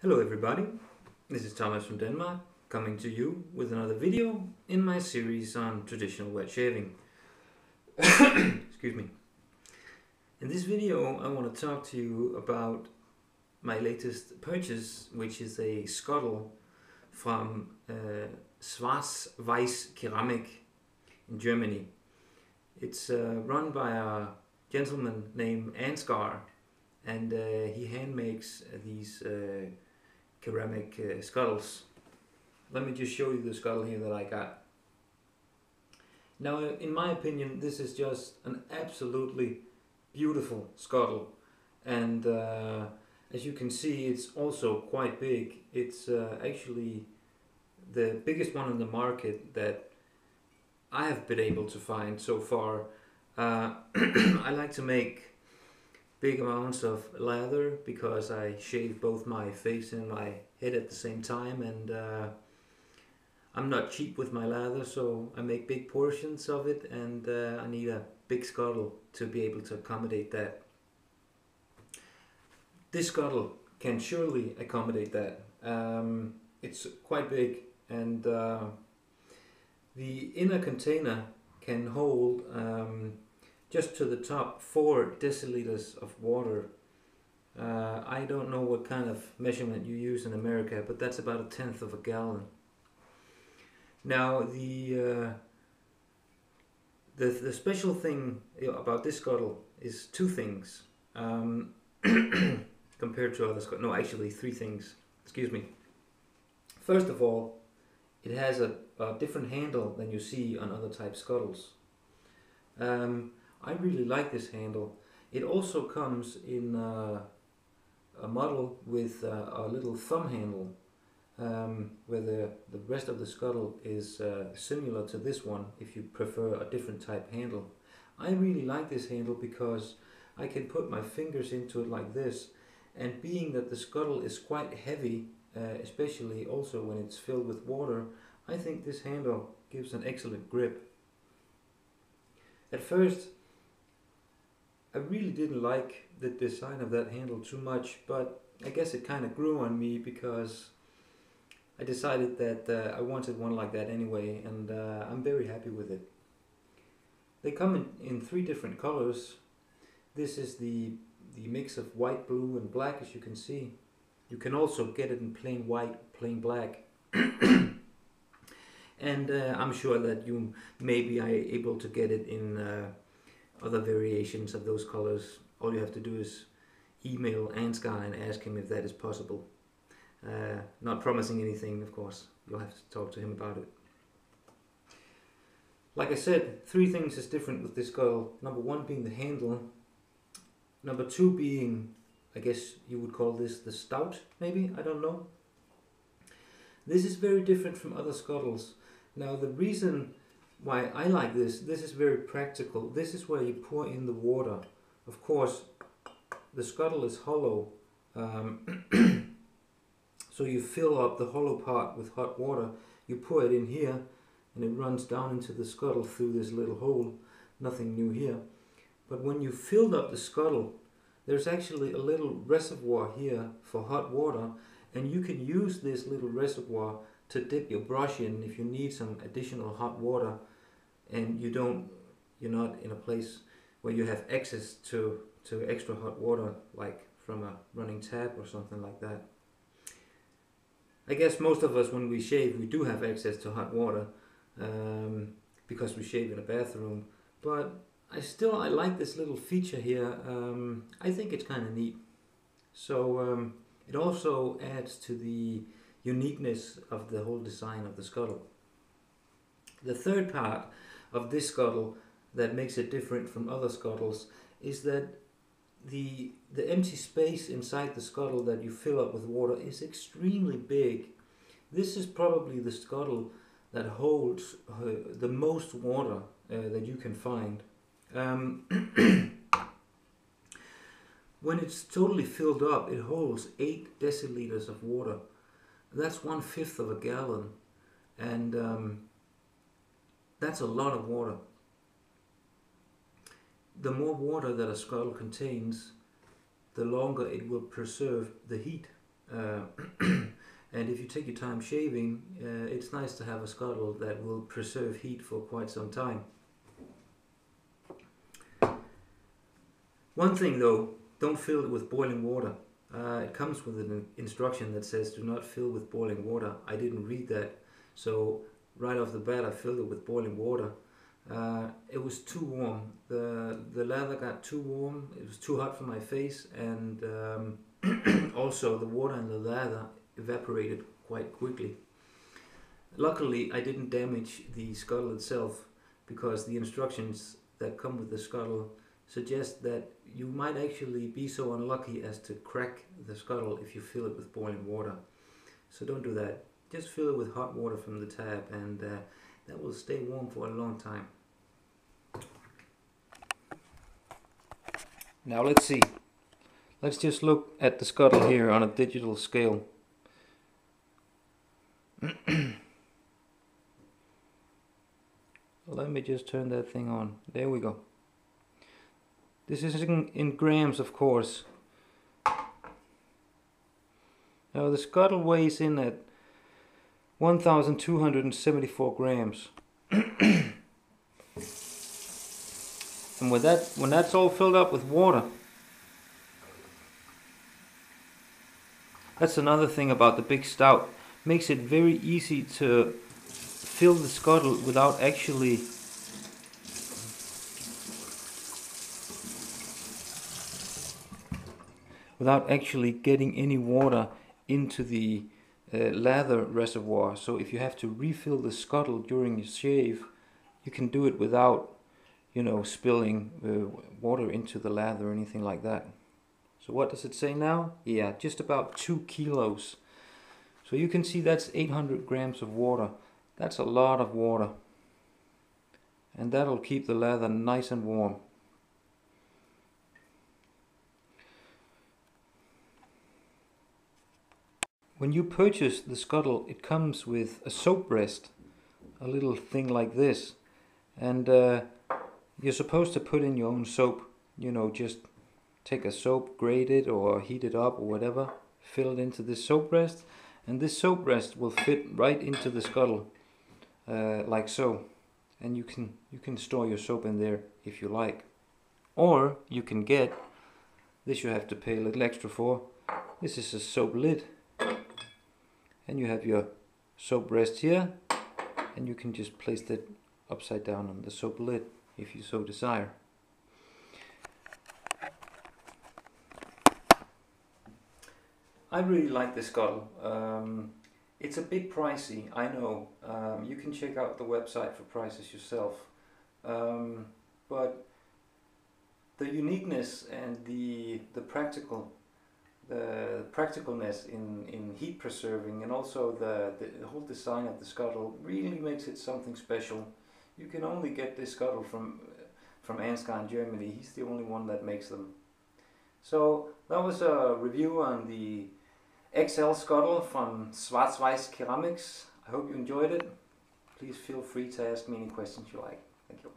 Hello everybody, this is Thomas from Denmark, coming to you with another video in my series on traditional wet shaving. Excuse me. In this video I want to talk to you about my latest purchase, which is a scuttle from schwarzweisskeramik in Germany. It's run by a gentleman named Ansgar, and he hand makes these ceramic scuttles. Let me just show you the scuttle here that I got. Now, in my opinion, this is just an absolutely beautiful scuttle, and as you can see, it's also quite big. It's actually the biggest one on the market that I have been able to find so far. I like to make big amounts of lather because I shave both my face and my head at the same time, and I'm not cheap with my lather, so I make big portions of it, and I need a big scuttle to be able to accommodate that. This scuttle can surely accommodate that. It's quite big, and the inner container can hold just to the top 4 deciliters of water. I don't know what kind of measurement you use in America, but that's about 1/10 of a gallon. Now the special thing about this scuttle is 2 things compared to other scuttles. No, actually 3 things. Excuse me. First of all, it has a different handle than you see on other type scuttles. I really like this handle. It also comes in a model with a little thumb handle, where the rest of the scuttle is similar to this one if you prefer a different type handle. I really like this handle because I can put my fingers into it like this, and being that the scuttle is quite heavy, especially also when it's filled with water, I think this handle gives an excellent grip. At first I really didn't like the design of that handle too much, but I guess it kind of grew on me because I decided that I wanted one like that anyway, and I'm very happy with it. They come in 3 different colors. This is the mix of white, blue and black, as you can see. You can also get it in plain white, plain black. And I'm sure that you may be able to get it in other variations of those colors. All you have to do is email Ansgar and ask him if that is possible. Not promising anything, of course. You'll have to talk to him about it. Like I said, 3 things is different with this scuttle. Number 1 being the handle. Number 2 being, I guess you would call this the stout, maybe? I don't know. This is very different from other scuttles. Now the reason why I like this is very practical. This is where you pour in the water. Of course, the scuttle is hollow, so you fill up the hollow part with hot water. You pour it in here, and it runs down into the scuttle through this little hole. Nothing new here. But when you filled up the scuttle, there's actually a little reservoir here for hot water, and you can use this little reservoir to dip your brush in if you need some additional hot water, and you're not in a place where you have access to extra hot water, like from a running tap or something like that. I guess most of us, when we shave, we do have access to hot water because we shave in a bathroom, but I like this little feature here. I think it's kind of neat. So it also adds to the uniqueness of the whole design of the scuttle. The third part of this scuttle that makes it different from other scuttles is that the empty space inside the scuttle that you fill up with water is extremely big. This is probably the scuttle that holds the most water that you can find. When it's totally filled up, it holds 8 deciliters of water. That's 1/5 of a gallon, and that's a lot of water. The more water that a scuttle contains, the longer it will preserve the heat. And if you take your time shaving, it's nice to have a scuttle that will preserve heat for quite some time. One thing though, don't fill it with boiling water. It comes with an instruction that says do not fill with boiling water. I didn't read that, so right off the bat I filled it with boiling water. It was too warm. The leather got too warm. It was too hot for my face, and also the water in the leather evaporated quite quickly. Luckily, I didn't damage the scuttle itself, because the instructions that come with the scuttle suggest that you might actually be so unlucky as to crack the scuttle if you fill it with boiling water. So don't do that. Just fill it with hot water from the tap, and that will stay warm for a long time. Now let's see. Let's just look at the scuttle here on a digital scale. Let me just turn that thing on. There we go. This is in grams, of course. Now the scuttle weighs in at 1,274 grams. And when that's all filled up with water, that's another thing about the big stout. Makes it very easy to fill the scuttle without actually getting any water into the lather reservoir. So if you have to refill the scuttle during your shave, you can do it without, you know, spilling water into the lather or anything like that. So what does it say now? Yeah, just about 2 kilos. So you can see that's 800 grams of water. That's a lot of water. And that'll keep the leather nice and warm. When you purchase the scuttle, it comes with a soap breast, a little thing like this. And you're supposed to put in your own soap, you know, just take a soap, grate it or heat it up or whatever, fill it into this soap breast, and this soap breast will fit right into the scuttle, like so. And you can store your soap in there if you like. Or you can get, this you have to pay a little extra for, this is a soap lid. And you have your soap breast here, and you can just place that upside down on the soap lid if you so desire. I really like this scuttle. It's a bit pricey, I know. You can check out the website for prices yourself. But the uniqueness and the practicalness in heat preserving, and also the whole design of the scuttle really makes it something special. You can only get this scuttle from Ansgar in Germany. He's the only one that makes them. So that was a review on the XL scuttle from Schwarzweisskeramik. I hope you enjoyed it. Please feel free to ask me any questions you like. Thank you.